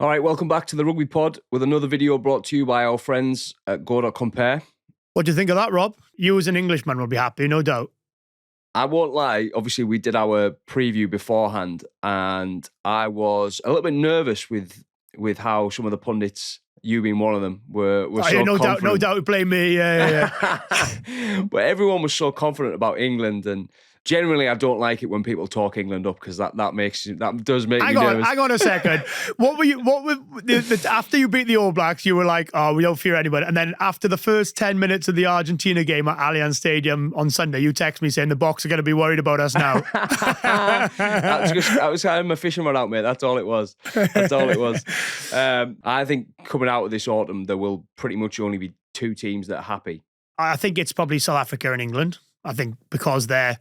All right, welcome back to the Rugby Pod with another video brought to you by our friends at Go.Compare. What do you think of that, Rob? You as an Englishman will be happy, no doubt. I won't lie, obviously we did our preview beforehand and I was a little bit nervous with how some of the pundits, you being one of them, were so confident. No doubt, blame me. Yeah. But everyone was so confident about England, and generally I don't like it when people talk England up because that does make me nervous. Hang on a second. After you beat the All Blacks, you were like, oh, we don't fear anybody. And then after the first 10 minutes of the Argentina game at Allianz Stadium on Sunday, you text me saying the Boks are going to be worried about us now. I was having a fishing rod out, mate. That's all it was. I think coming out of this autumn, there will pretty much only be two teams that are happy. I think it's probably South Africa and England. I think because they're,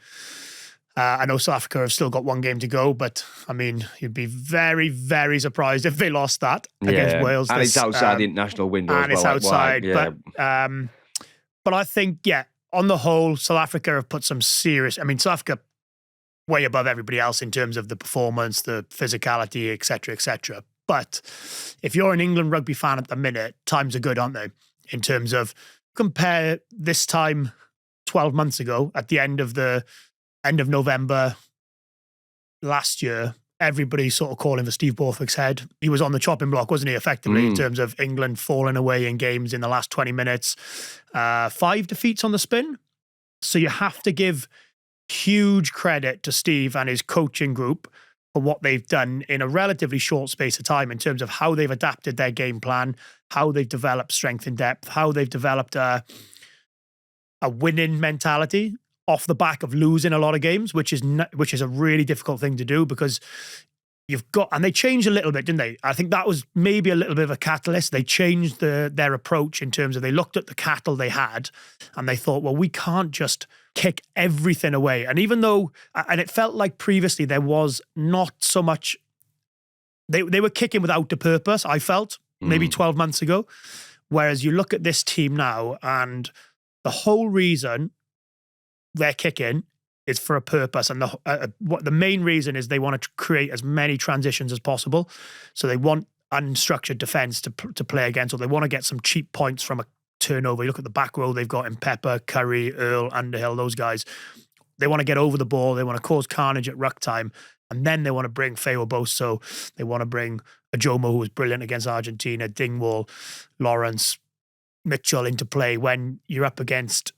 I know South Africa have still got one game to go, but I mean, you'd be very, very surprised if they lost that against Wales. And it's outside the international window and as well. It's outside. But I think, on the whole, South Africa have put some serious, South Africa way above everybody else in terms of the performance, the physicality, et cetera, et cetera. But if you're an England rugby fan at the minute, times are good, aren't they? In terms of compare this time 12 months ago at the end of November last year, everybody sort of calling for Steve Borthwick's head. He was on the chopping block, wasn't he, effectively, in terms of England falling away in games in the last 20 minutes. 5 defeats on the spin. So you have to give huge credit to Steve and his coaching group for what they've done in a relatively short space of time in terms of how they've adapted their game plan, how they've developed strength and depth, how they've developed a winning mentality off the back of losing a lot of games, which is a really difficult thing to do because and they changed a little bit, didn't they? I think that was maybe a little bit of a catalyst. They changed their approach in terms of they looked at the cattle they had and they thought, well, we can't just kick everything away. And even though, and it felt like previously there was not so much, they were kicking without a purpose, I felt, maybe 12 months ago. Whereas you look at this team now and the whole reason they're kicking is for a purpose. And the main reason is they want to create as many transitions as possible. So they want unstructured defense to play against, or they want to get some cheap points from a turnover. You look at the back row, they've got Pepper, Curry, Earl, Underhill, those guys. They want to get over the ball. They want to cause carnage at ruck time. And then they want to bring Feo Boso. They want to bring Ajomo, who was brilliant against Argentina, Dingwall, Lawrence, Mitchell into play when you're up against,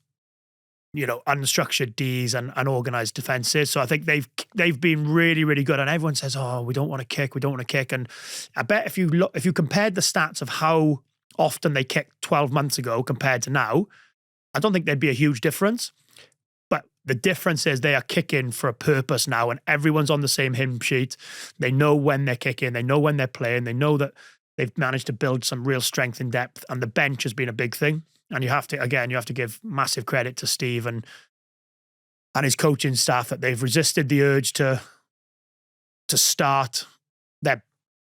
unstructured Ds and unorganized defenses. So I think they've been really, really good. And everyone says, "Oh, we don't want to kick." And I bet if you compared the stats of how often they kicked 12 months ago compared to now, I don't think there'd be a huge difference. But the difference is they are kicking for a purpose now, and everyone's on the same hymn sheet. They know when they're kicking. They know when they're playing. They know that they've managed to build some real strength and depth, and the bench has been a big thing. And you have to give massive credit to Steve and his coaching staff that they've resisted the urge to start their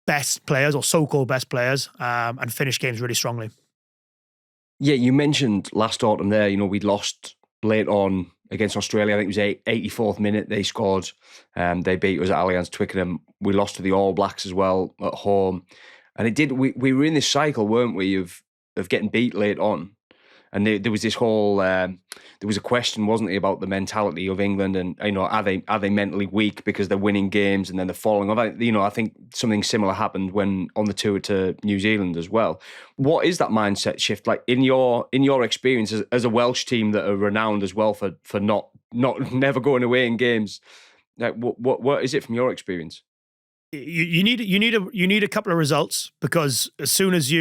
best players or so-called best players and finish games really strongly. Yeah, you mentioned last autumn there, we'd lost late on against Australia. I think it was 84th minute they scored. They beat us at Allianz Twickenham. We lost to the All Blacks as well at home. And we were in this cycle, weren't we, of getting beat late on. And there was this whole, there was a question, wasn't there, about the mentality of England and, are they mentally weak because they're winning games and then they're falling off? I think something similar happened when on the tour to New Zealand as well. What is that mindset shift like in your experience as a Welsh team that are renowned as well for never going away in games? Like what is it from your experience? You need a couple of results because as soon as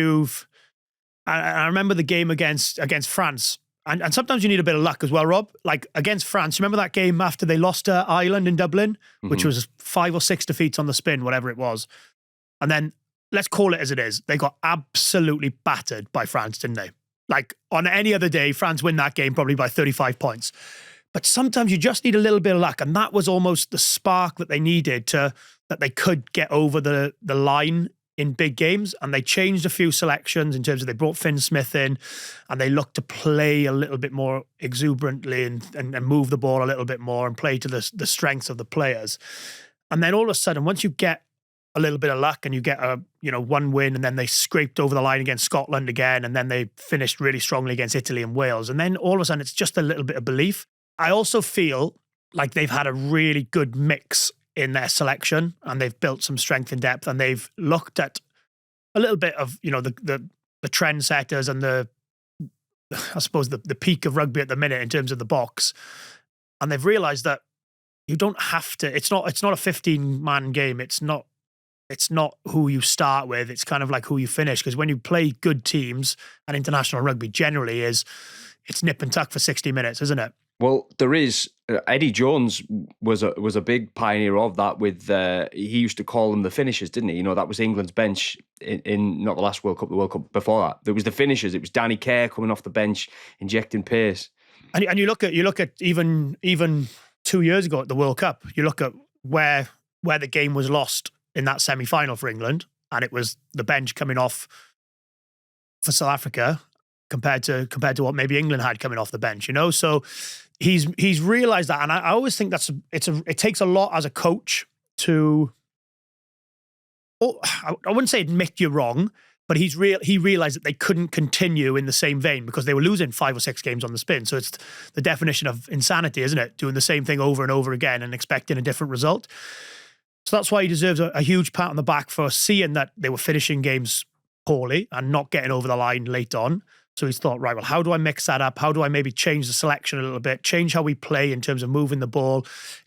I remember the game against France, and sometimes you need a bit of luck as well, Rob. Like against France, remember that game after they lost to Ireland in Dublin, which was 5 or 6 defeats on the spin, whatever it was. And then let's call it as it is. They got absolutely battered by France, didn't they? Like on any other day, France win that game probably by 35 points. But sometimes you just need a little bit of luck. And that was almost the spark that they needed that they could get over the line in big games. And they changed a few selections in terms of they brought Finn Smith in and they looked to play a little bit more exuberantly and move the ball a little bit more and play to the strengths of the players. And then all of a sudden, once you get a little bit of luck and you get one win, and then they scraped over the line against Scotland again, and then they finished really strongly against Italy and Wales. And then all of a sudden it's just a little bit of belief. I also feel like they've had a really good mix in their selection, and they've built some strength and depth, and they've looked at a little bit of, the trendsetters and I suppose the peak of rugby at the minute in terms of the Boks. And they've realized that you don't have to, it's not a 15-man game. It's not who you start with. It's kind of like who you finish. Because when you play good teams, and international rugby generally it's nip and tuck for 60 minutes, isn't it? Well, there is. Eddie Jones was a big pioneer of that. With he used to call them the finishers, didn't he? That was England's bench in not the last World Cup, the World Cup before that. There was the finishers. It was Danny Kerr coming off the bench, injecting pace. And you look at even 2 years ago at the World Cup. You look at where the game was lost in that semi-final for England, and it was the bench coming off for South Africa compared to what maybe England had coming off the bench. So he's realized that, and I always think it takes a lot as a coach to, I wouldn't say admit you're wrong, but he realized that they couldn't continue in the same vein because they were losing 5 or 6 games on the spin. So it's the definition of insanity, isn't it? Doing the same thing over and over again and expecting a different result. So that's why he deserves a huge pat on the back for seeing that they were finishing games poorly and not getting over the line late on. So he's thought, right, well, how do I mix that up? How do I maybe change the selection a little bit, change how we play in terms of moving the ball,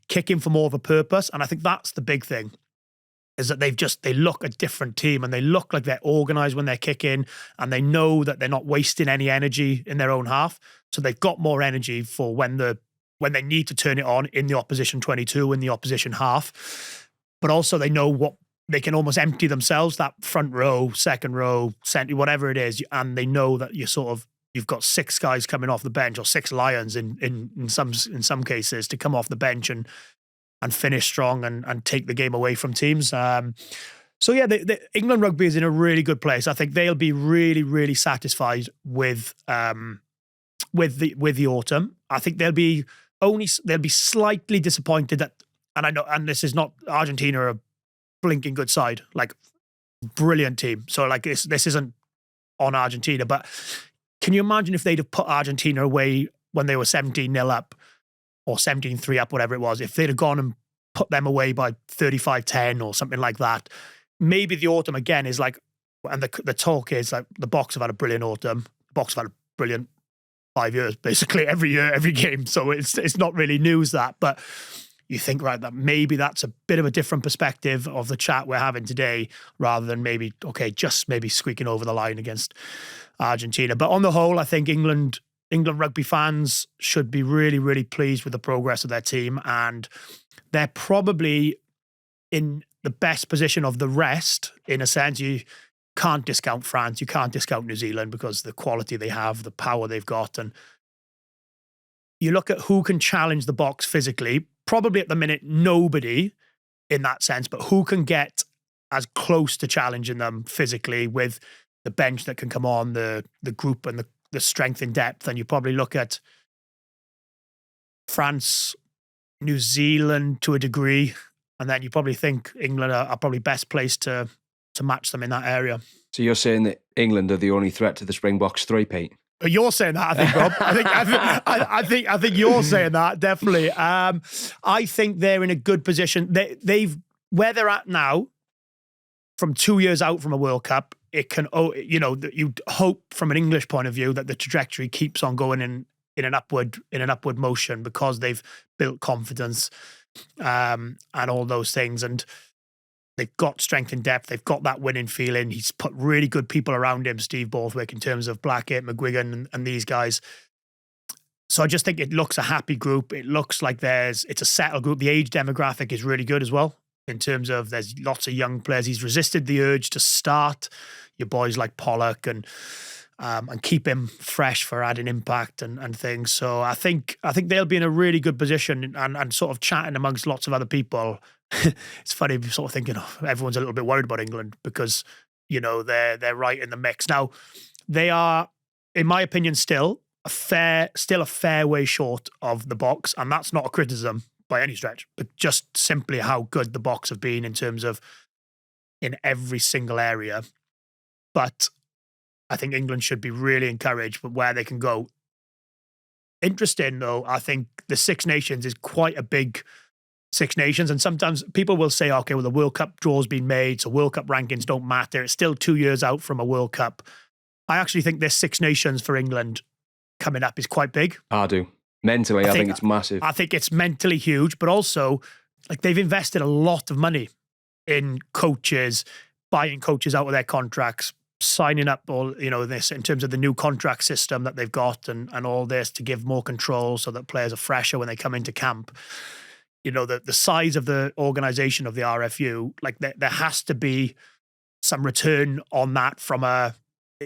kicking for more of a purpose? And I think that's the big thing, is that they look a different team, and they look like they're organised when they're kicking, and they know that they're not wasting any energy in their own half. So they've got more energy for when they need to turn it on in the opposition 22, in the opposition half. But also they know what they can almost empty themselves, that front row, second row, centre, whatever it is, and they know that you've got 6 guys coming off the bench, or 6 lions in some cases, to come off the bench and finish strong and take the game away from teams. So yeah, the England rugby is in a really good place. I think they'll be really, really satisfied with the autumn. I think they'll be slightly disappointed that, and I know, and this is not, Argentina are a blinking good side, like brilliant team. So like this isn't on Argentina, but can you imagine if they'd have put Argentina away when they were 17-0 up or 17-3 up, whatever it was, if they'd have gone and put them away by 35-10 or something like that? Maybe the autumn again is like, and the talk is like the Boks have had a brilliant autumn. The Boks have had a brilliant 5 years, basically every year, every game. So it's not really news that, but you think, right, that maybe that's a bit of a different perspective of the chat we're having today, rather than maybe squeaking over the line against Argentina. But on the whole, I think England rugby fans should be really, really pleased with the progress of their team, and they're probably in the best position of the rest. In a sense, you can't discount France, you can't discount New Zealand, because the quality they have, the power they've got, and you look at who can challenge the Boks physically. Probably at the minute, nobody in that sense, but who can get as close to challenging them physically with the bench that can come on, the group and the strength in depth? And you probably look at France, New Zealand to a degree, and then you probably think England are probably best placed to match them in that area. So you're saying that England are the only threat to the Springboks three-peat? You're saying that, I think, Rob. I think you're saying that, definitely. I think they're in a good position. They've where they're at now, from 2 years out from a World Cup, it can, you'd hope from an English point of view that the trajectory keeps on going in an upward motion, because they've built confidence and all those things, and they've got strength and depth. They've got that winning feeling. He's put really good people around him, Steve Borthwick, in terms of Blackett, McGuigan, and these guys. So I just think it looks a happy group. It looks like it's a settled group. The age demographic is really good as well, in terms of there's lots of young players. He's resisted the urge to start your boys like Pollock and keep him fresh for adding impact and things. So I think they'll be in a really good position, and sort of chatting amongst lots of other people. It's funny, sort of thinking, everyone's a little bit worried about England because, they're right in the mix. Now, they are, in my opinion, still a fair way short of the Boks, and that's not a criticism by any stretch, but just simply how good the Boks have been in terms of in every single area. But I think England should be really encouraged with where they can go. Interesting, though, I think the Six Nations is quite a big Six Nations. And sometimes people will say, okay, well, the World Cup draw's been made, so World Cup rankings don't matter. It's still 2 years out from a World Cup. I actually think this Six Nations for England coming up is quite big. I do. Mentally, I think it's massive. I think it's mentally huge, but also like they've invested a lot of money in coaches, buying coaches out of their contracts, signing up all, this in terms of the new contract system that they've got and all this to give more control so that players are fresher when they come into camp. The size of the organization of the RFU, like there has to be some return on that from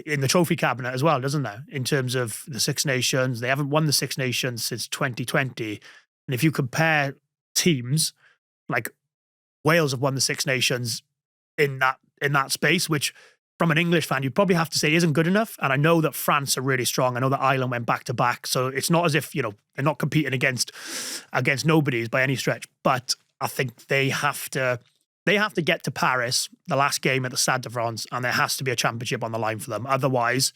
in the trophy cabinet as well, doesn't there? In terms of the Six Nations, they haven't won the Six Nations since 2020. And if you compare teams, like Wales have won the Six Nations in that space, which from an English fan, you'd probably have to say isn't good enough. And I know that France are really strong. I know that Ireland went back to back. So it's not as if, they're not competing against nobodies by any stretch. But I think they have to get to Paris, the last game at the Stade de France, and there has to be a championship on the line for them. Otherwise,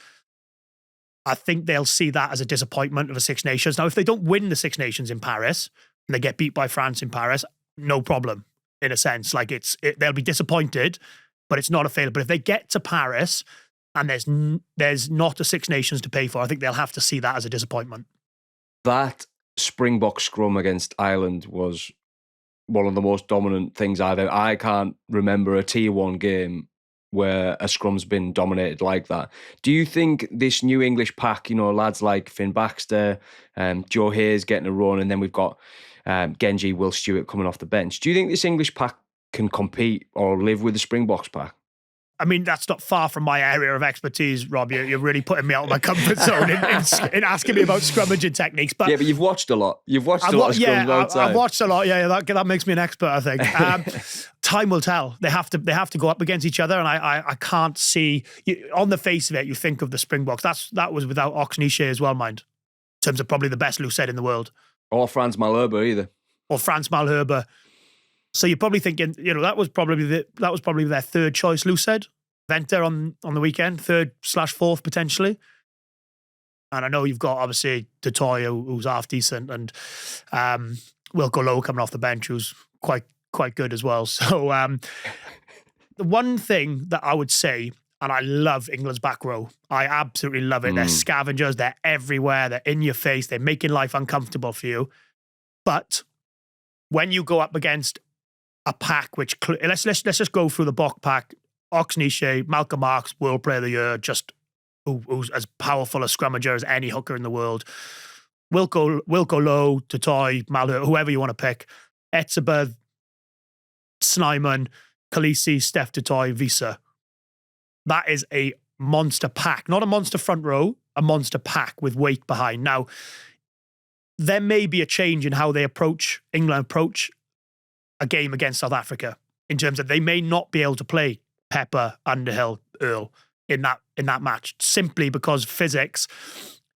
I think they'll see that as a disappointment of the Six Nations. Now, if they don't win the Six Nations in Paris and they get beat by France in Paris, no problem, in a sense. Like they'll be disappointed, but it's not a failure. But if they get to Paris and there's not a Six Nations to pay for, I think they'll have to see that as a disappointment. That Springbok scrum against Ireland was one of the most dominant things I can't remember a Tier 1 game where a scrum's been dominated like that. Do you think this new English pack, lads like Finn Baxter, Joe Hayes getting a run, and then we've got Genji, Will Stewart coming off the bench. Do you think this English pack can compete or live with the Springboks pack? I mean, that's not far from my area of expertise, Rob. You're really putting me out of my comfort zone in asking me about scrummaging techniques. But you've watched a lot. You've watched a lot of scrums outside. I've watched a lot. Yeah, that makes me an expert, I think. Time will tell. They have to go up against each other, and I can't see. On the face of it, you think of the Springboks. That was without Oxenishé as well, mind. In terms of probably the best loose head in the world. Or Frans Malherbe either. Or Frans Malherbe. So you're probably thinking, that was probably their third choice loose head. Venter on the weekend, 3rd/4th potentially. And I know you've got obviously Dutoy who's half decent, and Wilco Lowe coming off the bench who's quite good as well. So the one thing that I would say, and I love England's back row. I absolutely love it. They're scavengers. They're everywhere. They're in your face. They're making life uncomfortable for you. But when you go up against a pack, which let's just go through the Bok pack. Oxenishé, Malcolm Marx, World Player of the Year, just who's as powerful a scrummager as any hooker in the world. Wilco Lowe, Dutoy, Malherbe, whoever you want to pick. Etzebeth, Snyman, Khaleesi, Steph Dutoy, Visa. That is a monster pack. Not a monster front row, a monster pack with weight behind. Now, there may be a change in how England approach a game against South Africa, in terms of they may not be able to play Pepper, Underhill, Earl in that match, simply because physics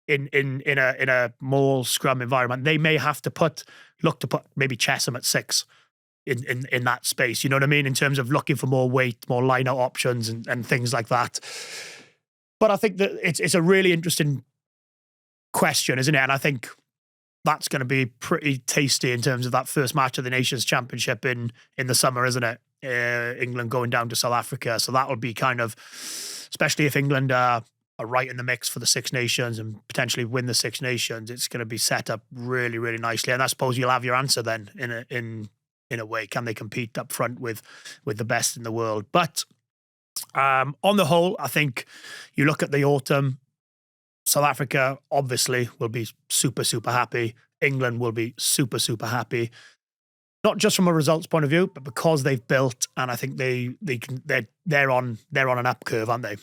in a more scrum environment, they may have to look to put maybe Chesham at 6 in that space. You know what I mean? In terms of looking for more weight, more line-out options and things like that. But I think that it's a really interesting question, isn't it? And I think that's going to be pretty tasty in terms of that first match of the Nations Championship in the summer, isn't it? England going down to South Africa. So that'll be kind of, especially if England are right in the mix for the Six Nations and potentially win the Six Nations, it's going to be set up really, really nicely. And I suppose you'll have your answer then in a way. Can they compete up front with the best in the world? But on the whole, I think you look at the autumn, South Africa obviously will be super, super happy. England will be super, super happy. Not just from a results point of view, but because they've built, and I think they're on an up curve, aren't they?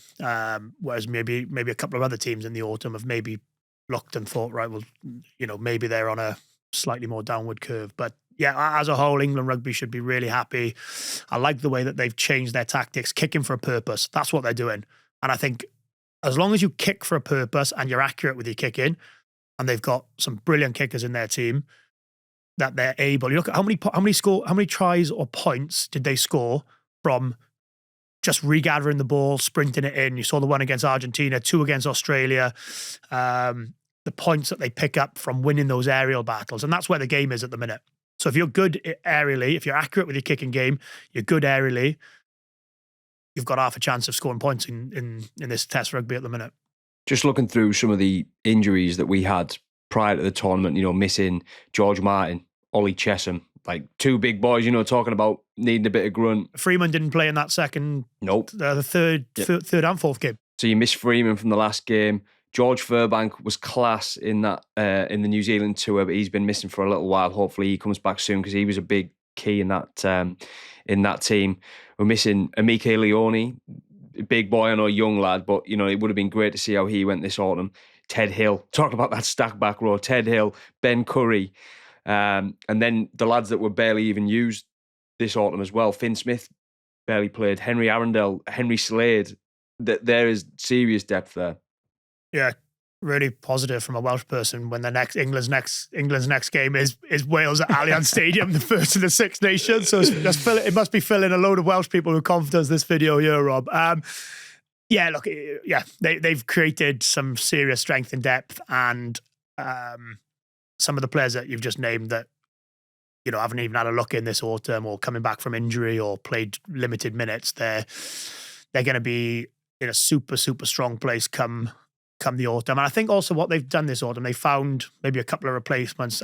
Whereas maybe a couple of other teams in the autumn have maybe looked and thought, right, well, maybe they're on a slightly more downward curve. But yeah, as a whole, England rugby should be really happy. I like the way that they've changed their tactics, kicking for a purpose. That's what they're doing. And I think as long as you kick for a purpose and you're accurate with your kicking, and they've got some brilliant kickers in their team, that they're able. You look at how many tries or points did they score from just regathering the ball, sprinting it in. You saw the one against Argentina, 2 against Australia. The points that they pick up from winning those aerial battles. And that's where the game is at the minute. So if you're good aerially, if you're accurate with your kicking game, you're good aerially, you've got half a chance of scoring points in this Test rugby at the minute. Just looking through some of the injuries that we had prior to the tournament, missing George Martin, Ollie Chesham, like 2 big boys, talking about needing a bit of grunt. Freeman didn't play in that second. Nope. The third and fourth game. So you missed Freeman from the last game. George Furbank was class in that in the New Zealand tour, but he's been missing for a little while. Hopefully he comes back soon because he was a big key in that team. We're missing Amike Leone, big boy, I know, young lad, but it would have been great to see how he went this autumn. Ted Hill, talking about that stack back row, Ted Hill, Ben Curry, and then the lads that were barely even used this autumn as well. Finn Smith barely played. Henry Arundel, Henry Slade. There is serious depth there. Yeah, really positive from a Welsh person when England's next game is Wales at Allianz Stadium, the first of the Six Nations. So it must be filling a load of Welsh people with confidence, this video here, Rob. They've created some serious strength and depth, and some of the players that you've just named that haven't even had a look in this autumn or coming back from injury or played limited minutes, they're going to be in a super, super strong place come the autumn. And I think also what they've done this autumn, they found maybe a couple of replacements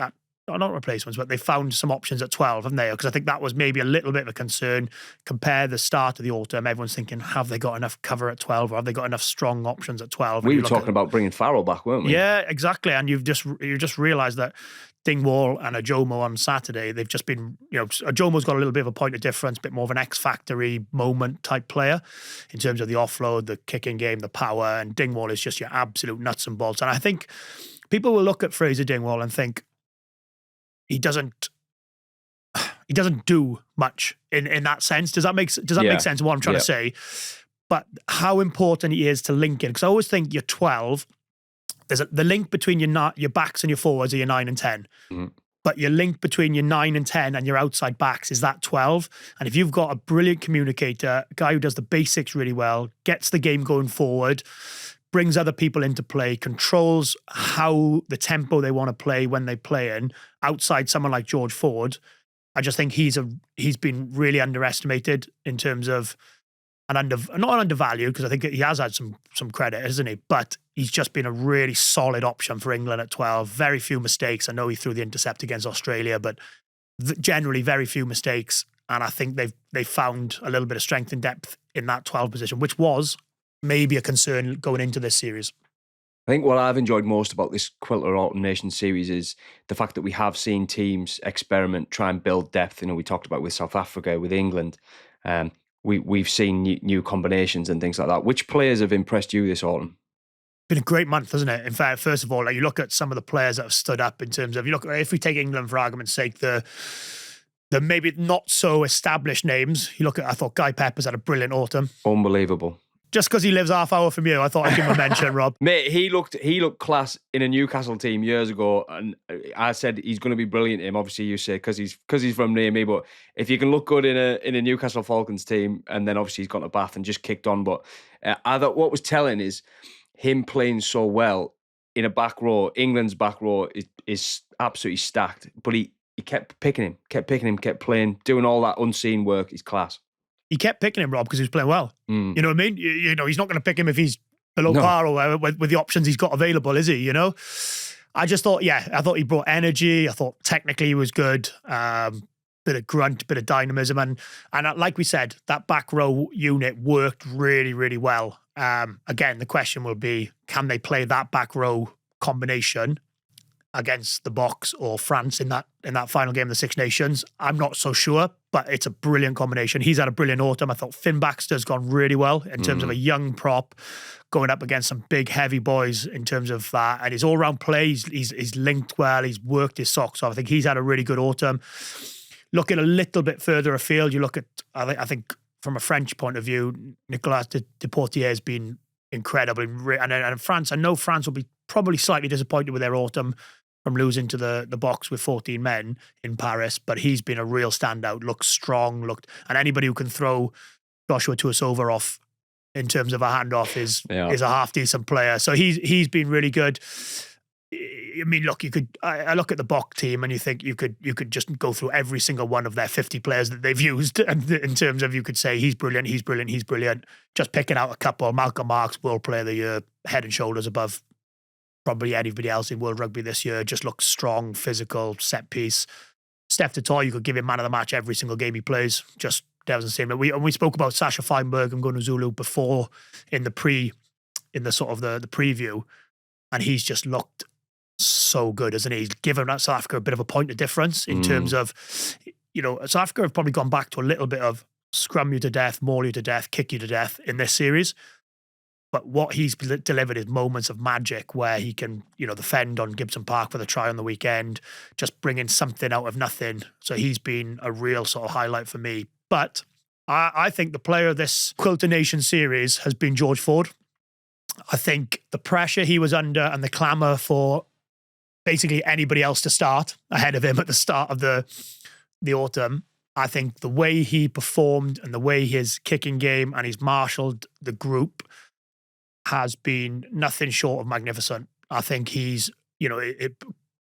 not replacements, but they found some options at 12, haven't they? Because I think that was maybe a little bit of a concern. Compare the start of the autumn, everyone's thinking, have they got enough cover at 12 or have they got enough strong options at 12? We were talking about bringing Farrell back, weren't we? Yeah, exactly. And you just realised that Dingwall and Ajomo on Saturday, they've just been, Ajomo's got a little bit of a point of difference, a bit more of an X-factory moment type player in terms of the offload, the kicking game, the power, and Dingwall is just your absolute nuts and bolts. And I think people will look at Fraser Dingwall and think he doesn't do much in that sense. Does that make sense of what I'm trying to say? But how important he is to link in, because I always think you're 12, there's the link between your backs and your forwards are your 9 and 10. Mm-hmm. But your link between your 9 and 10 and your outside backs is that 12. And if you've got a brilliant communicator, a guy who does the basics really well, gets the game going forward, brings other people into play, controls how the tempo they want to play when they play in, outside someone like George Ford, I just think he's been really underestimated in terms of not undervalued, because I think he has had some credit, hasn't he? But he's just been a really solid option for England at 12. Very few mistakes. I know he threw the intercept against Australia, but generally very few mistakes. And I think they've found a little bit of strength and depth in that 12 position, which was maybe a concern going into this series. I think what I've enjoyed most about this Quilter Autumn Nation series is the fact that we have seen teams experiment, try and build depth. We talked about with South Africa, with England. We've seen new combinations and things like that. Which players have impressed you this autumn? Been a great month, hasn't it? In fact, first of all, you look at some of the players that have stood up in terms of, if we take England for argument's sake, the maybe not so established names. I thought Guy Peppers had a brilliant autumn. Unbelievable. Just because he lives half hour from you, I thought I'd give him a mention, Rob. Mate, he looked class in a Newcastle team years ago, and I said he's going to be brilliant in him. Obviously, you say because he's from near me, but if you can look good in a Newcastle Falcons team, and then obviously he's gone to Bath and just kicked on. But I thought what was telling is him playing so well in a back row. England's back row is absolutely stacked, but he kept picking him, kept playing, doing all that unseen work. He's class. He kept picking him, Rob, because he was playing well. You know what I mean? He's not going to pick him if he's below par or with the options he's got available, is he? I just thought, I thought he brought energy. I thought technically he was good. Bit of grunt, bit of dynamism. And like we said, that back row unit worked really, really well. Again, the question will be, can they play that back row combination against the Boks or France in that final game of the Six Nations? I'm not so sure, but it's a brilliant combination. He's had a brilliant autumn. I thought Finn Baxter's gone really well in terms of a young prop going up against some big heavy boys in terms of that, and his all-round play, he's linked well, he's worked his socks off. I think he's had a really good autumn. Looking a little bit further afield, you look at, I think from a French point of view, Nicolas Deportier has been incredible. And France, I know France will be probably slightly disappointed with their autumn from losing to the Boks with 14 men in Paris, but he's been a real standout. Looks strong, and anybody who can throw Joshua Tuisovaroff in terms of a handoff is a half decent player. So he's been really good. I mean, look, I look at the Boks team and you think you could just go through every single one of their 50 players that they've used, and in terms of, you could say he's brilliant. Just picking out a couple: Malcolm Marks, World Player of the Year, head and shoulders above probably anybody else in World Rugby this year. Just looks strong, physical, set piece. Steph Totoy, you could give him man of the match every single game he plays. Just doesn't seem. We spoke about Sasha Feinberg and Gunuzulu before in the preview, and he's just looked so good, hasn't he? He's given South Africa a bit of a point of difference in terms of, South Africa have probably gone back to a little bit of scrum you to death, maul you to death, kick you to death in this series. But what he's delivered is moments of magic where he can, defend on Gibson Park for the try on the weekend, just bringing something out of nothing. So he's been a real sort of highlight for me. But I think the player of this Quilter Nation series has been George Ford. I think the pressure he was under and the clamour for basically anybody else to start ahead of him at the start of the autumn, I think the way he performed and the way his kicking game and he's marshalled the group has been nothing short of magnificent. I think he's,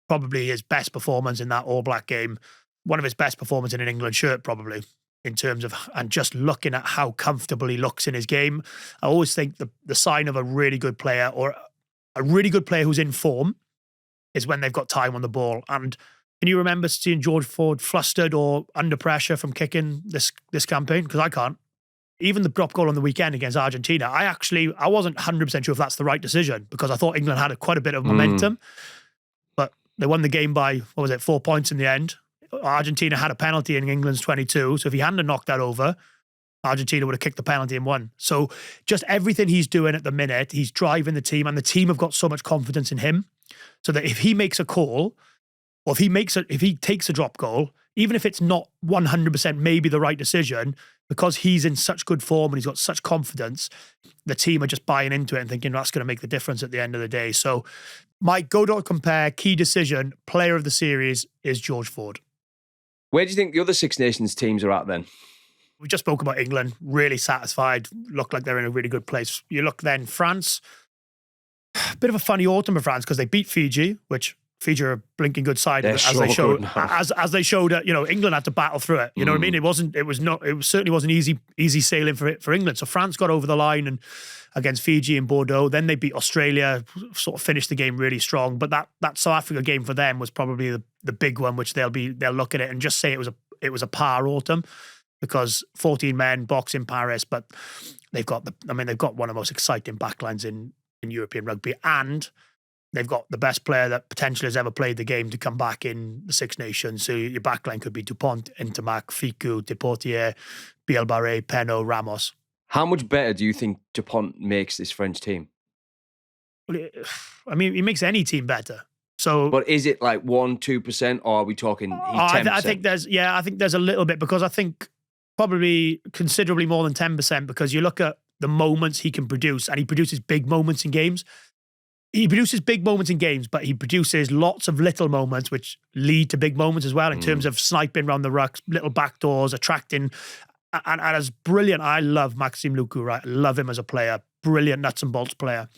probably his best performance in that All Black game, one of his best performances in an England shirt probably, in terms of, and just looking at how comfortable he looks in his game. I always think the sign of a really good player, or a really good player who's in form, is when they've got time on the ball. And can you remember seeing George Ford flustered or under pressure from kicking this campaign? Because I can't. Even the drop goal on the weekend against Argentina, I wasn't 100% sure if that's the right decision, because I thought England had quite a bit of momentum, but they won the game by, 4 points in the end. Argentina had a penalty in England's 22, so if he hadn't knocked that over, Argentina would have kicked the penalty and won. So just everything he's doing at the minute, he's driving the team, and the team have got so much confidence in him, so that if he makes a call, or if he takes a drop goal, even if it's not 100% maybe the right decision, because he's in such good form and he's got such confidence, the team are just buying into it and thinking that's going to make the difference at the end of the day. So my go.compare key decision, player of the series, is George Ford. Where do you think the other Six Nations teams are at then? We just spoke about England, really satisfied, look like they're in a really good place. You look then, France, a bit of a funny autumn for France because they beat Fiji, which Fiji are a blinking good side, as they showed. England had to battle through it. You know what I mean? It certainly wasn't easy sailing for England. So France got over the line and against Fiji and Bordeaux. Then they beat Australia, sort of finished the game really strong. But that South Africa game for them was probably the big one, which they'll look at it and just say it was a par autumn, because 14 men, Boks in Paris, but they've got one of the most exciting backlines in European rugby, and they've got the best player that potentially has ever played the game to come back in the Six Nations. So your backline could be Dupont, Intermac, Ficou, Deportier, Biel Barré, Penaud, Ramos. How much better do you think Dupont makes this French team? I mean, he makes any team better. So, but is it like 1-2%, or are we talking 10%? I think there's a little bit, because I think probably considerably more than 10%, because you look at the moments he can produce, and he produces big moments in games. He produces big moments in games, but he produces lots of little moments which lead to big moments as well, in terms of sniping around the rucks, little backdoors, attracting. And as brilliant, I love Maxime Lucu, right? I love him as a player, brilliant nuts and bolts player.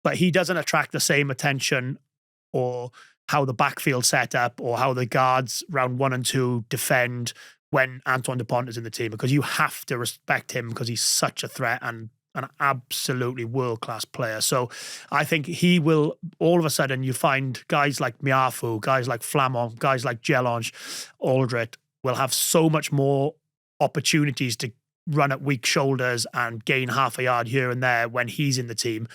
But he doesn't attract the same attention, or how the backfield set up, or how the guards round 1 and 2 defend when Antoine Dupont is in the team, because you have to respect him because he's such a threat and an absolutely world-class player. So I think he will, all of a sudden, you find guys like Miafu, guys like Flamand, guys like Gelange, Aldrit will have so much more opportunities to run at weak shoulders and gain half a yard here and there when he's in the team,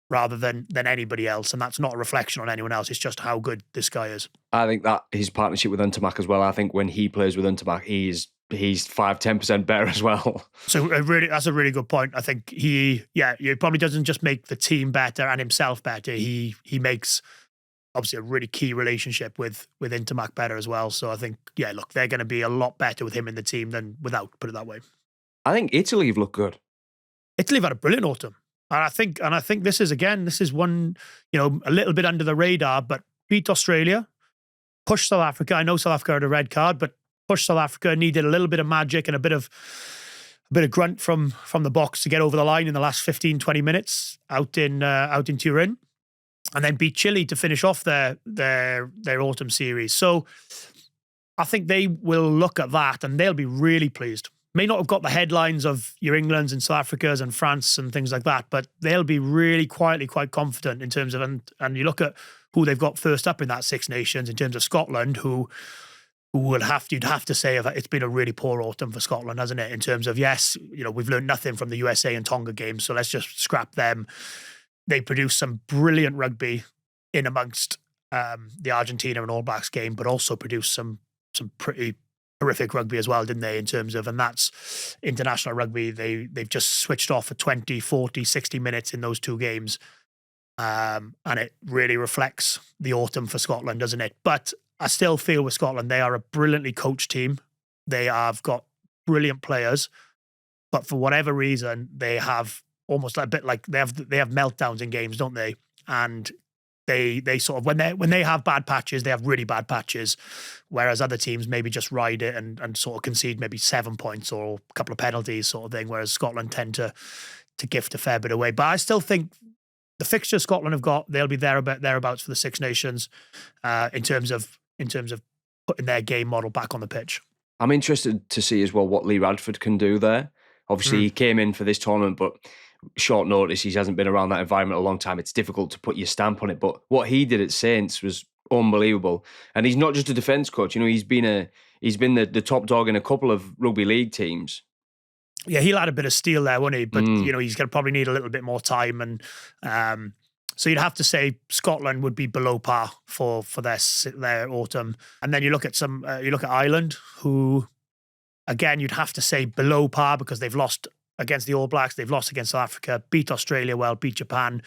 rather than anybody else. And that's not a reflection on anyone else. It's just how good this guy is. I think that his partnership with Intermac as well, I think when he plays with Intermac, he's 5-10% better as well. So that's a really good point. I think he probably doesn't just make the team better and himself better. He makes obviously a really key relationship with Intermac better as well. So I think, they're going to be a lot better with him in the team than without, put it that way. I think Italy have looked good. Italy have had a brilliant autumn. And I think this is one, a little bit under the radar, but beat Australia, pushed South Africa. I know South Africa had a red card, but pushed South Africa, needed a little bit of magic and a bit of bit of grunt from the Boks to get over the line in the last 15, 20 minutes out in Turin, and then beat Chile to finish off their autumn series. So I think they will look at that and they'll be really pleased. May not have got the headlines of your Englands and South Africas and France and things like that, but they'll be really quietly quite confident in terms of, and you look at who they've got first up in that Six Nations in terms of Scotland, who you'd have to say it's been a really poor autumn for Scotland, hasn't it? In terms of, yes, we've learned nothing from the USA and Tonga games, so let's just scrap them. They produced some brilliant rugby in amongst the Argentina and All Blacks game, but also produced some pretty horrific rugby as well, didn't they, in terms of, and that's international rugby. They've just switched off for 20, 40, 60 minutes in those two games. And it really reflects the autumn for Scotland, doesn't it? But I still feel with Scotland, they are a brilliantly coached team. They have got brilliant players, but for whatever reason, they have almost a bit like they have meltdowns in games, don't they? And they sort of, when they have bad patches, they have really bad patches, whereas other teams maybe just ride it and sort of concede maybe 7 points or a couple of penalties sort of thing, whereas Scotland tend to gift a fair bit away. But I still think the fixture Scotland have got, they'll be thereabouts for the Six Nations in terms of putting their game model back on the pitch. I'm interested to see as well what Lee Radford can do there. Obviously, he came in for this tournament, but short notice, he hasn't been around that environment a long time. It's difficult to put your stamp on it. But what he did at Saints was unbelievable. And he's not just a defence coach. He's been the top dog in a couple of rugby league teams. Yeah, he'll add a bit of steel there, won't he? But he's going to probably need a little bit more time, and so you'd have to say Scotland would be below par for their autumn. And then you look at Ireland, who again you'd have to say below par because they've lost against the All Blacks, they've lost against South Africa, beat Australia well, beat Japan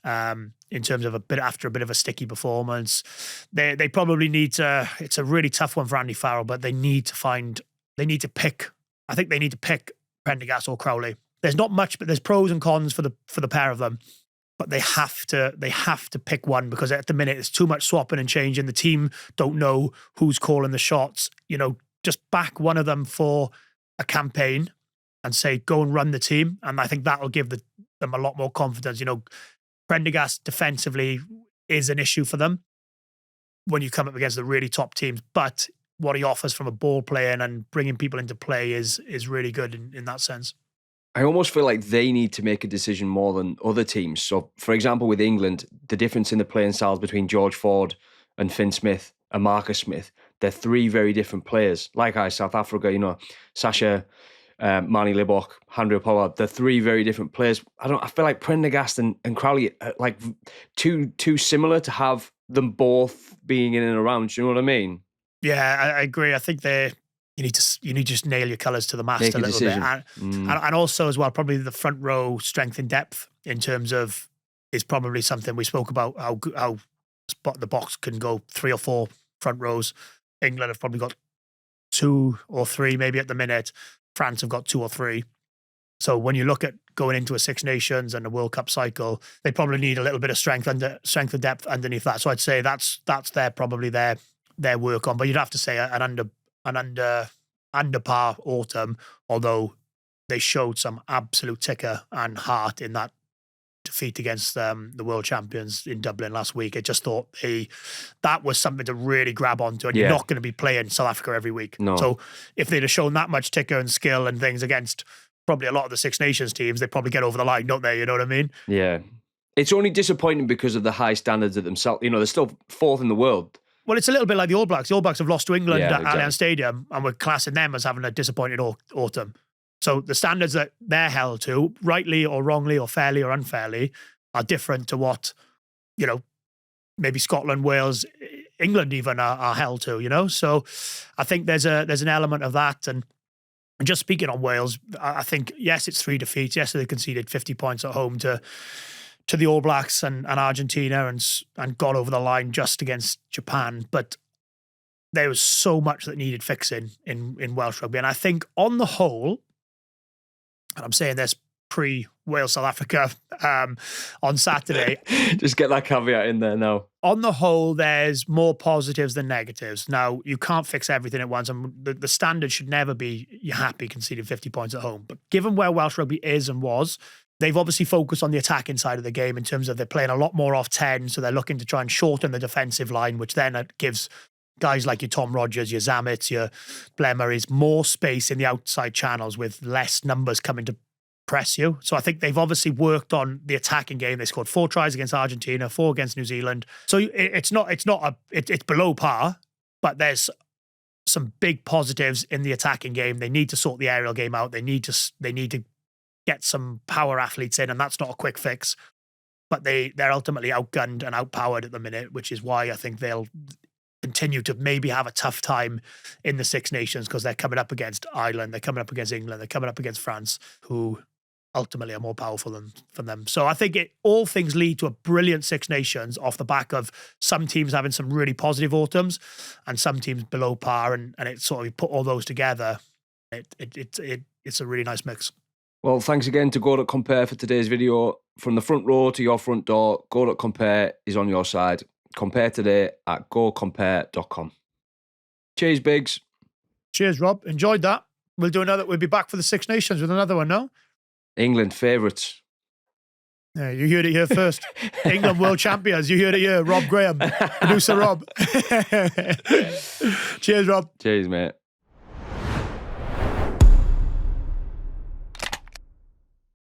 in terms of after a bit of a sticky performance. They probably need to. It's a really tough one for Andy Farrell, but they need to pick. I think they need to pick Prendergast or Crowley. There's not much, but there's pros and cons for the pair of them. But they have to pick one because at the minute it's too much swapping and changing. The team don't know who's calling the shots. Just back one of them for a campaign and say, go and run the team. And I think that'll give them a lot more confidence. Prendergast defensively is an issue for them when you come up against the really top teams. But what he offers from a ball playing and bringing people into play is really good in that sense. I almost feel like they need to make a decision more than other teams. So, for example, with England, the difference in the playing styles between George Ford and Finn Smith and Marcus Smith, they're three very different players. Likewise, South Africa, Sasha, Marnie Libok, Handré Pollard, they're three very different players. I feel like Prendergast and Crowley are like too similar to have them both being in and around. Do you know what I mean? Yeah, I agree. I think you need to just nail your colours to the mast a little bit, and also as well probably the front row strength and depth in terms of is probably something we spoke about how the Boks can go 3 or 4 front rows. England have probably got 2 or 3 maybe at the minute. France have got 2 or 3. So when you look at going into a Six Nations and a World Cup cycle, they probably need a little bit of strength and depth underneath that. So I'd say that's probably their work on. But you'd have to say an under par autumn, although they showed some absolute ticker and heart in that defeat against the world champions in Dublin last week. I just thought that was something to really grab onto, and you're not going to be playing South Africa every week. No. So if they'd have shown that much ticker and skill and things against probably a lot of the Six Nations teams, they probably get over the line, don't they? You know what I mean? Yeah. It's only disappointing because of the high standards of themselves. They're still 4th in the world. Well, it's a little bit like the All Blacks. The All Blacks have lost to England at exactly. Allianz Stadium, and we're classing them as having a disappointed autumn. So the standards that they're held to, rightly or wrongly or fairly or unfairly, are different to what, maybe Scotland, Wales, England even are held to, So I think there's an element of that. And just speaking on Wales, I think, yes, it's 3 defeats. Yes, they conceded 50 points at home to the All Blacks and Argentina and got over the line just against Japan. But there was so much that needed fixing in Welsh rugby. And I think on the whole, and I'm saying this pre-Wales South Africa on Saturday. Just get that caveat in there now. On the whole, there's more positives than negatives. Now, you can't fix everything at once, and the standard should never be you're happy conceding 50 points at home. But given where Welsh rugby is and was, they've obviously focused on the attacking side of the game in terms of they're playing a lot more off 10, so they're looking to try and shorten the defensive line, which then gives guys like your Tom Rogers, your Zamits, your Blair Murrays more space in the outside channels with less numbers coming to press you. So I think they've obviously worked on the attacking game. They scored 4 tries against Argentina, 4 against New Zealand. So it's below par, but there's some big positives in the attacking game. They need to sort the aerial game out. They need to get some power athletes in, and that's not a quick fix. But they're ultimately outgunned and outpowered at the minute, which is why I think they'll continue to maybe have a tough time in the Six Nations, because they're coming up against Ireland, they're coming up against England, they're coming up against France, who ultimately are more powerful than them. So I think all things lead to a brilliant Six Nations off the back of some teams having some really positive autumns and some teams below par, and it sort of put all those together. It's a really nice mix. Well, thanks again to Go.Compare for today's video. From the front row to your front door, Go.Compare is on your side. Compare today at gocompare.com. Cheers, Biggs. Cheers, Rob. Enjoyed that. We'll be back for the Six Nations with another one, no? England favourites. Yeah, you heard it here first. England world champions. You heard it here. Rob Graham. Producer Rob. Cheers, Rob. Cheers, mate.